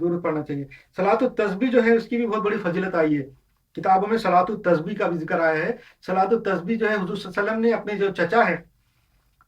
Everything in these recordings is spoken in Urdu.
ضرور پڑھنا چاہیے۔ صلاۃ التسبیح جو ہے اس کی بھی بہت بڑی فضیلت آئی ہے، کتابوں میں صلاۃ التسبیح کا بھی ذکر آیا ہے۔ صلاۃ التسبیح جو ہے حضور صلی اللہ علیہ وسلم نے اپنے جو چچا ہے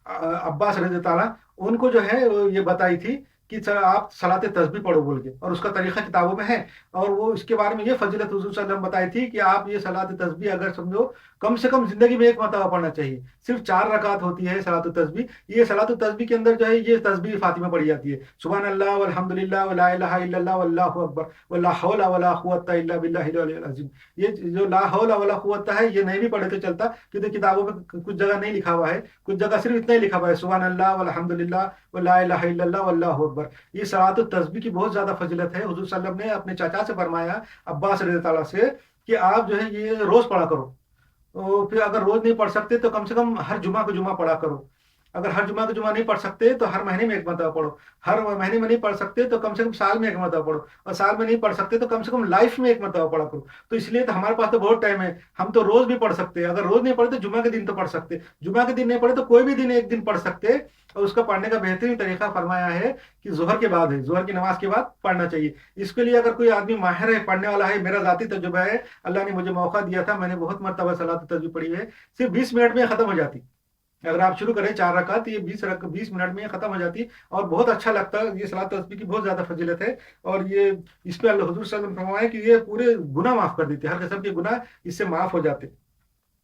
عباس رضی اللہ تعالیٰ، ان کو جو ہے وہ یہ بتائی تھی کہ آپ صلاۃ تسبیح پڑھو بول کے، اور اس کا طریقہ کتابوں میں ہے، اور وہ اس کے بارے میں یہ فضیلت حضور صلی اللہ علیہ وسلم بتائی تھی کہ آپ یہ صلاۃ تسبیح اگر سمجھو کم سے کم زندگی میں ایک مرتبہ پڑھنا چاہیے۔ صرف 4 رکعت ہوتی ہے صلاۃ التسبیح، یہ صلاۃ التسبیح کے اندر جو ہے یہ تسبیح فاطمہ پڑھی جاتی ہے، سبحان اللہ والحمد للہ ولا الہ الا اللہ واللہ اکبر ولا حول ولا قوت الا باللہ العلی العظیم۔ یہ جو لا حول ولا قوت ہے یہ نہیں بھی پڑھے تو چلتا، کیونکہ کتابوں میں کچھ جگہ نہیں لکھا ہوا ہے، کچھ جگہ صرف اتنا ہی لکھا ہوا ہے سبحان اللہ والحمد للہ ولا الہ الا اللہ واللہ اکبر۔ یہ صلاۃ التسبیح کی بہت زیادہ فضیلت ہے۔ حضور صلی اللہ علیہ وسلم نے اپنے چاچا سے فرمایا عباس رضی اللہ تعالیٰ سے کہ آپ جو ہے یہ روز پڑھا کرو، پھر اگر روز نہیں پڑھ سکتے تو کم سے کم ہر جمعہ کو جمعہ پڑھا کرو، اگر ہر جمعہ کو جمعہ نہیں پڑھ سکتے تو ہر مہینے میں ایک مرتبہ پڑھو، ہر مہینے میں نہیں پڑھ سکتے تو کم سے کم سال میں ایک مرتبہ پڑھو، اور سال میں نہیں پڑھ سکتے تو کم سے کم لائف میں ایک مرتبہ پڑھا کرو۔ تو اس لیے تو ہمارے پاس تو بہت ٹائم ہے، ہم تو روز بھی پڑھ سکتے ہیں، اگر روز نہیں پڑھے تو جمعہ کے دن تو پڑھ سکتے، جمعہ کے دن نہیں پڑھے تو کوئی بھی دن ایک دن پڑھ سکتے، اور اس کا پڑھنے کا بہترین طریقہ فرمایا ہے کہ ظہر کے بعد ہے، ظہر کی نماز کے بعد پڑھنا چاہیے۔ اس کے لیے اگر کوئی آدمی ماہر ہے، پڑھنے والا ہے، میرا ذاتی تجربہ ہے، اللہ نے مجھے موقع دیا تھا، میں نے بہت مرتبہ صلاۃ التسبیح پڑھی ہے، صرف 20 منٹ میں ختم ہو جاتی۔ اگر آپ شروع کریں 4 رکعت، یہ 20 منٹ میں ختم ہو جاتی، اور بہت اچھا لگتا ہے۔ یہ صلاۃ تسبیح کی بہت زیادہ فضیلت ہے، اور یہ اس پہ اللہ حضور صلی اللہ علیہ وسلم نے فرمایا کہ یہ پورے گناہ معاف کر دیتے، ہر قسم کے گناہ اس سے معاف ہو جاتے۔